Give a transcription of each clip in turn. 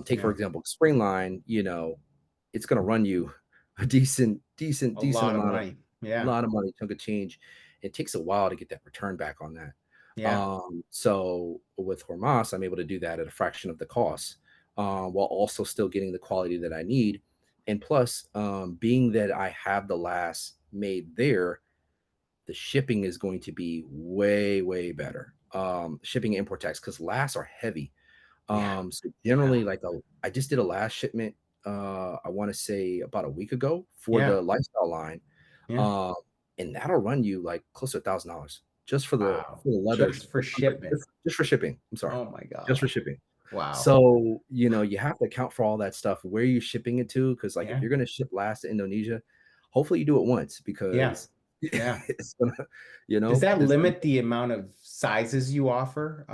Take for Yeah. example, spring line, it's going to run you a A decent lot of amount of money. Yeah. lot of money, chunk of change. It takes a while to get that return back on that. Yeah. So with Hormas, I'm able to do that at a fraction of the cost, while also still getting the quality that I need. And plus, being that I have the last made there, the shipping is going to be way, way better. Shipping and import tax, because lasts are heavy. Yeah. So Yeah. generally, I just did a last shipment, I want to say about a week ago for Yeah. the lifestyle line. Yeah. Um, and that'll run you like close to $1,000 just for the Wow. leather. Just for shipment. Just for shipping. I'm sorry, Oh my just for God. shipping. Wow. So, you have to account for all that stuff, where you're shipping it to, because like if Yeah. you're gonna ship last to Indonesia, hopefully you do it once Yeah. because Yeah. it's gonna, Does that it's limit the amount of sizes you offer?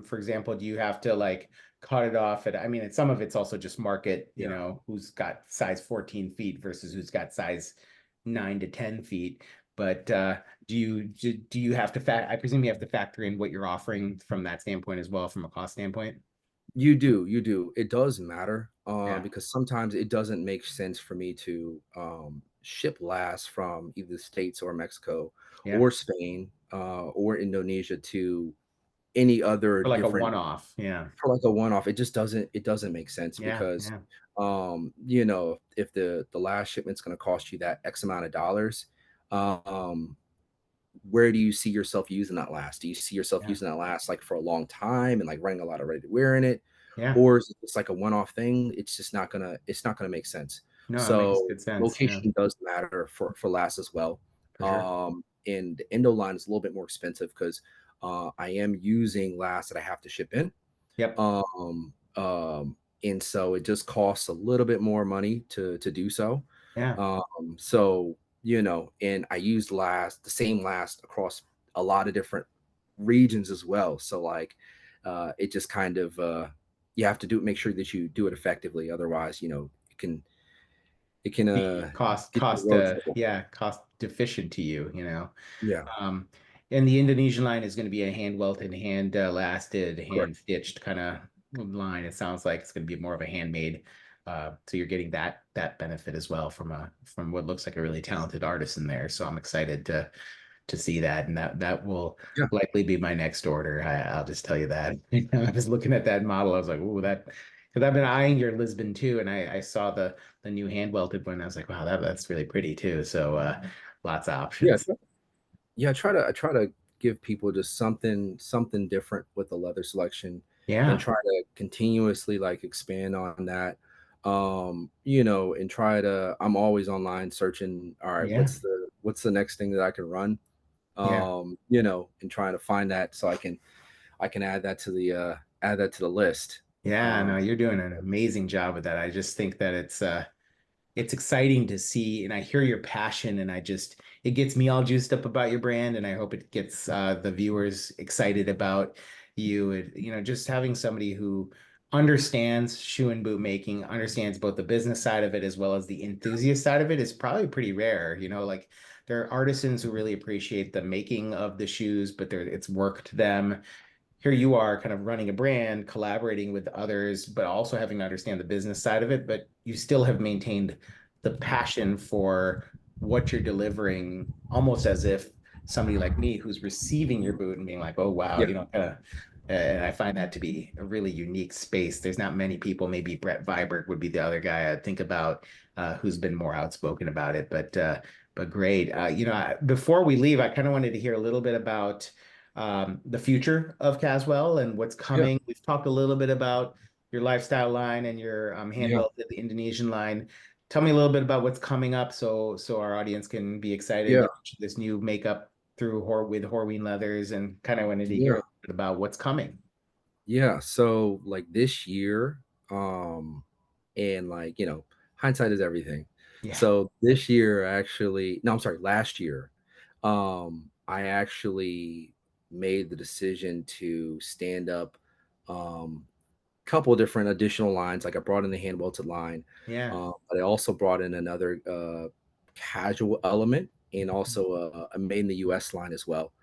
For example, do you have to like cut it off I mean, some of it's also just market, yeah. who's got size 14 feet versus who's got size 9 to 10 feet. But do you have to I presume you have to factor in what you're offering from that standpoint as well, from a cost standpoint? You do. It does matter, Yeah. because sometimes it doesn't make sense for me to ship last from either the States or Mexico Yeah. or Spain, or Indonesia to any other For like a different, one-off. Yeah. for like a one-off. It doesn't make sense Yeah. because, Yeah. if the last shipment's going to cost you that X amount of dollars, um, where do you see yourself using that last? Do you see yourself Yeah. using that last like for a long time and like running a lot of ready to wear in it? Yeah. Or is it just like a one-off thing? It's not gonna make sense. No, that makes So good sense. Yeah, location does matter for last as well. for sure. And the Indo line is a little bit more expensive because I am using last that I have to ship in. Yep. And so it just costs a little bit more money to do so. Yeah. So, and I used the same last across a lot of different regions as well. So like, it just kind of, you have to make sure that you do it effectively. Otherwise, it can Be get you in road trouble. yeah, cost deficient to you. Yeah, Um, and the Indonesian line is going to be a hand welted, hand lasted, correct. hand stitched kind of line. It sounds like it's going to be more of a handmade. So you're getting that benefit as well from what looks like a really talented artist in there. So I'm excited to see that, and that will Yeah, likely be my next order. I'll just tell you that. I was looking at that model. I was like, "Ooh, that," because I've been eyeing your Lisbon too, and I saw the new hand welted one. I was like, "Wow, that's really pretty too." So lots of yeah, options. yeah. I try to give people just something different with the leather selection, and Yeah, try to continuously like expand on that. And try to. I'm always online searching. All right, yeah, what's the next thing that I can run? yeah. And trying to find that so I can add that to the list. Yeah, Um, no, you're doing an amazing job with that. I just think that it's exciting to see, and I hear your passion, and it gets me all juiced up about your brand, and I hope it gets the viewers excited about you. Just having somebody who understands shoe and boot making, understands both the business side of it as well as the enthusiast side of it is probably pretty rare. Like there are artisans who really appreciate the making of the shoes, but it's work to them. Here you are kind of running a brand, collaborating with others, but also having to understand the business side of it. But you still have maintained the passion for what you're delivering, almost as if somebody like me who's receiving your boot and being like, oh, wow, yeah, kind of. And I find that to be a really unique space. There's not many people, maybe Brett Viberg would be the other guy I'd think about who's been more outspoken about it. But great. Before we leave, I kind of wanted to hear a little bit about the future of Caswell and what's yeah, coming. We've talked a little bit about your lifestyle line and your hand yeah, welted, the Indonesian line. Tell me a little bit about what's coming up so our audience can be excited yeah, about this new makeup with Horween leathers, and kind of wanted to hear a yeah, little bit about what's coming. yeah. So like this year, and like hindsight is everything. Yeah. So this year, actually, no, I'm sorry, last year, I actually made the decision to stand up couple different additional lines. Like I brought in the hand welted line, Yeah. but I also brought in another casual element, and also a made in the U.S. line as well.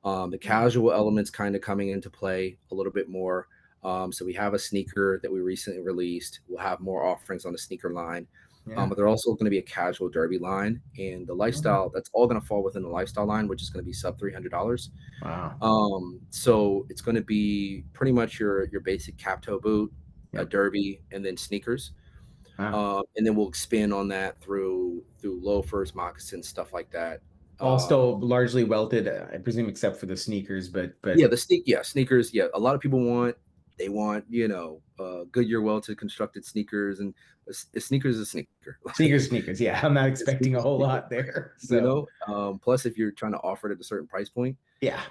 The Yeah. casual elements kind of coming into play a little bit more. So we have a sneaker that we recently released. We'll have more offerings on the sneaker line. Yeah. But they're also going to be a casual derby line, and the Oh, lifestyle, that's all going to fall within the lifestyle line, which is going to be sub $300. wow. So it's going to be pretty much your basic cap toe boot, a Yep. derby, and then sneakers. Wow. And then we'll expand on that through loafers, moccasins, stuff like that. All Um, still largely welted, I presume, except for the sneakers, yeah, but sneakers. Yeah, a lot of people want Goodyear welted constructed sneakers, and a sneaker is a sneaker. sneakers, Like sneakers. Yeah, I'm not a expecting sneaker a is a whole sneaker. lot there. So Plus, if you're trying to offer it at a certain price point, yeah.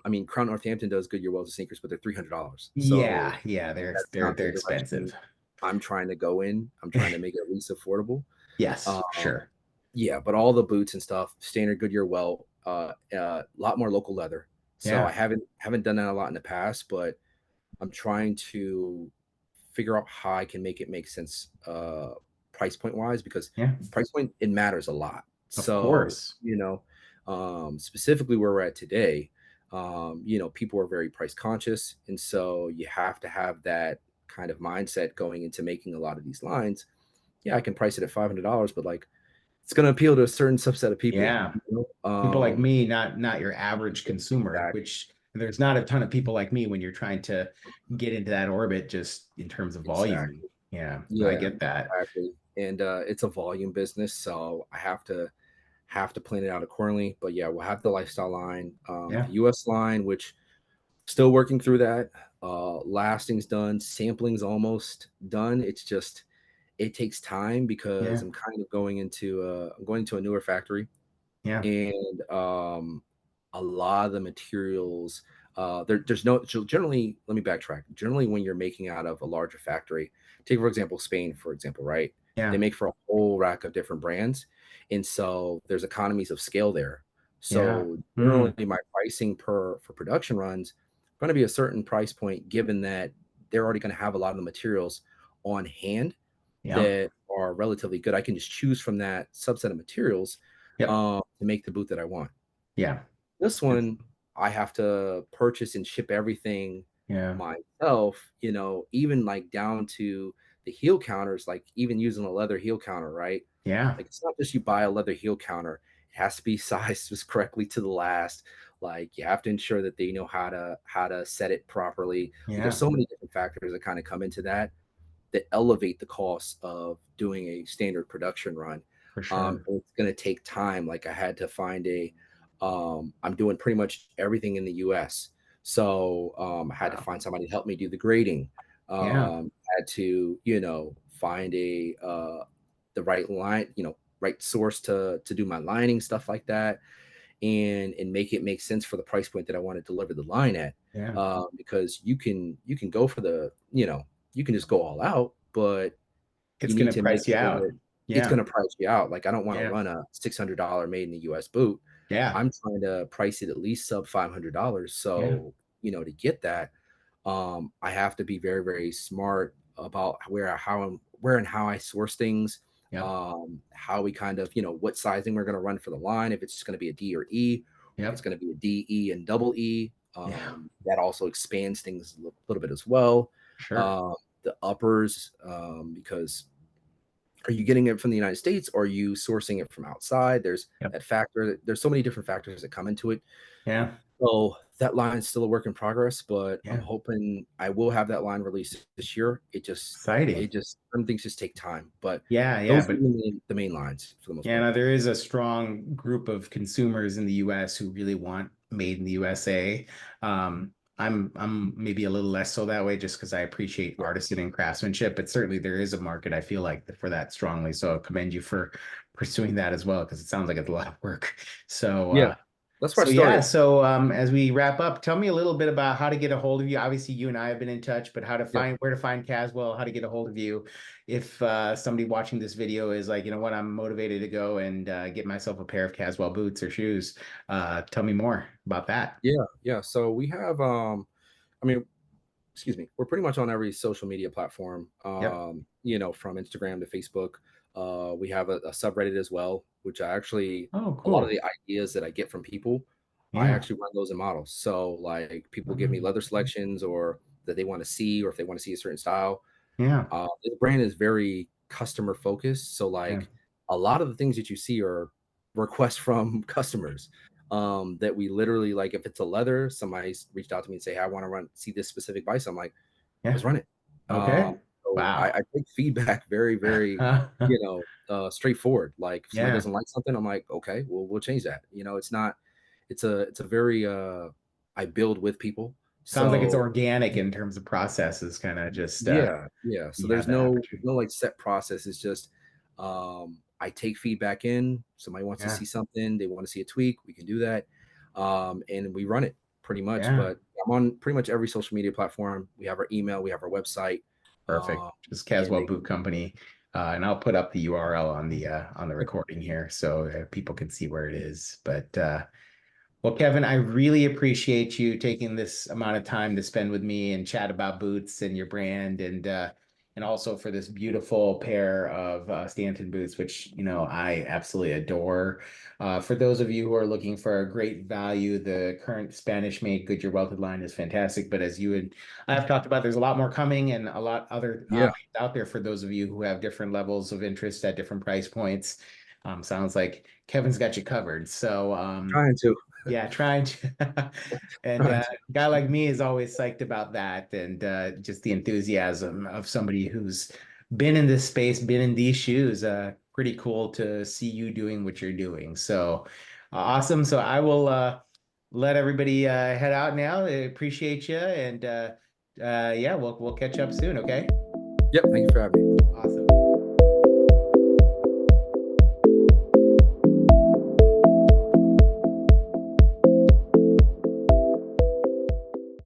I mean, Crown Northampton does Goodyear welted sneakers, but they're $300. So Yeah, yeah, they're that's they're not they're the direction expensive. I'm trying to go in. I'm trying to make it at least affordable. Yes, for Um, sure. yeah, but all the boots and stuff, standard Goodyear well, a lot more local leather. So I Yeah, haven't done that a lot in the past, but I'm trying to figure out how I can make it make sense price point wise, because yeah, price point, it matters a lot. of So, course. specifically where we're at today, people are very price conscious, and so you have to have that kind of mindset going into making a lot of these lines. Yeah, I can price it at $500, but like it's going to appeal to a certain subset of people. Yeah. People like me, not your average consumer, Exactly. which there's not a ton of people like me when you're trying to get into that orbit just in terms of volume. Exactly. Yeah, no, I Yeah, get that. exactly. And it's a volume business, so I have to plan it out accordingly. But yeah, we'll have the lifestyle line, the Yeah, US line, which still working through that. Lasting's done, sampling's almost done. It's just it takes time because yeah, I'm kind of going to a newer factory, yeah, and a lot of the materials, there's no, so generally, let me backtrack. Generally, when you're making out of a larger factory, take for example Spain, for example, right? They yeah, make for a whole rack of different brands, and so there's economies of scale there. yeah. So Mm, generally my pricing per for production runs going to be a certain price point, given that they're already going to have a lot of the materials on hand yeah, that are relatively good. I can just choose from that subset of materials yep, to make the boot that I want. yeah, This one, I have to purchase and ship everything yeah, myself, even like down to the heel counters, like even using a leather heel counter, right? yeah, Like it's not just you buy a leather heel counter, it has to be sized just correctly to the last. Like you have to ensure that they know how to set it properly. Like there's yeah, so many different factors that kind of come into that elevate the cost of doing a standard production run. for sure. And it's going to take time. Like I had to find I'm doing pretty much everything in the US. So I had to Wow. find somebody to help me do the grading. Yeah, Had to, find the right line, right source to do my lining, stuff like that, and make it make sense for the price point that I want to deliver the line at. yeah. Because you can go for you can just go all out, but It's you need gonna to make price you sure out. that it's Yeah, going to price you out. Like I don't want to yeah, run a $600 made in the US boot. yeah, I'm trying to price it at least sub $500. yeah, So, to get that, I have to be very, very smart about where and how I source things, yep, how we kind of, what sizing we're going to run for the line, if it's just going to be a D or E, or if it's yep, going to be a D, E, and double E. yeah, That also expands things a little bit as well. sure. Um, the uppers, because are you getting it from the United States, or are you sourcing it from outside? There's Yep. that factor. There's so many different factors that come into it. Yeah, So that line's still a work in progress, but I'm yeah. hoping I will have that line released this year. Exciting. Some things just take time, but Yeah, yeah, those are but the main lines for the most yeah, part. no, there is a strong group of consumers in the US who really want made in the USA. I'm maybe a little less so that way just because I appreciate Yeah, artisan and craftsmanship, but certainly there is a market I feel like for that strongly. So I commend you for pursuing that as well because it sounds like it's a lot of work. So yeah, that's where I so yeah, started. so as we wrap up, tell me a little bit about how to get a hold of you. Obviously, you and I have been in touch, but how to Yeah, find where to find Caswell, how to get a hold of you. If somebody watching this video is like, you know what, I'm motivated to go and get myself a pair of Caswell boots or shoes, tell me more about that. yeah, yeah. So we have, I mean, excuse me, we're pretty much on every social media platform, Yep. from Instagram to Facebook. We have a subreddit as well, which Oh, a lot of cool. the ideas that I get from people, I Yeah. actually run those in models. So like people give me Mhm. leather selections, or that they want to see, or if they want to see a certain style. Yeah. The brand is very customer focused. So Yeah. like a lot of the things that you see are requests from customers, that we literally, like, if it's a leather, somebody's reached out to me and say, hey, I want to see this specific bike. So I'm like, Yeah. let's run it. Okay. So Wow. I take feedback very, very, straightforward. Like if somebody Yeah. doesn't like something, I'm like, okay, well, we'll change that. It's not, it's a very, I build with people. Sounds like it's So organic in terms of processes, kind of just yeah, yeah. So you have the there's aperture. no like set process. It's just, I take feedback in. Somebody wants to Yeah. see something, they want to see a tweak, we can do that. And we run it pretty much. Yeah. But I'm on pretty much every social media platform. We have our email, we have our website. Perfect. Um, Just and Caswell they Boot Company. And I'll put up the URL on the recording here so people can see where it is. But well, Kevin, I really appreciate you taking this amount of time to spend with me and chat about boots and your brand and also for this beautiful pair of Stanton boots, which, I absolutely adore. For those of you who are looking for a great value, the current Spanish-made Goodyear Welted line is fantastic. But as you and I have talked about, there's a lot more coming and a lot other yeah, options out there for those of you who have different levels of interest at different price points. Sounds like Kevin's got you covered. So, trying to, yeah, trying to. And trying a to. guy like me is always psyched about that and just the enthusiasm of somebody who's been in this space, been in these shoes. Pretty cool to see you doing what you're doing. So awesome. So I will let everybody head out now. I appreciate you. And yeah, we'll catch up soon. Okay. Yep, thank you for having me. Awesome.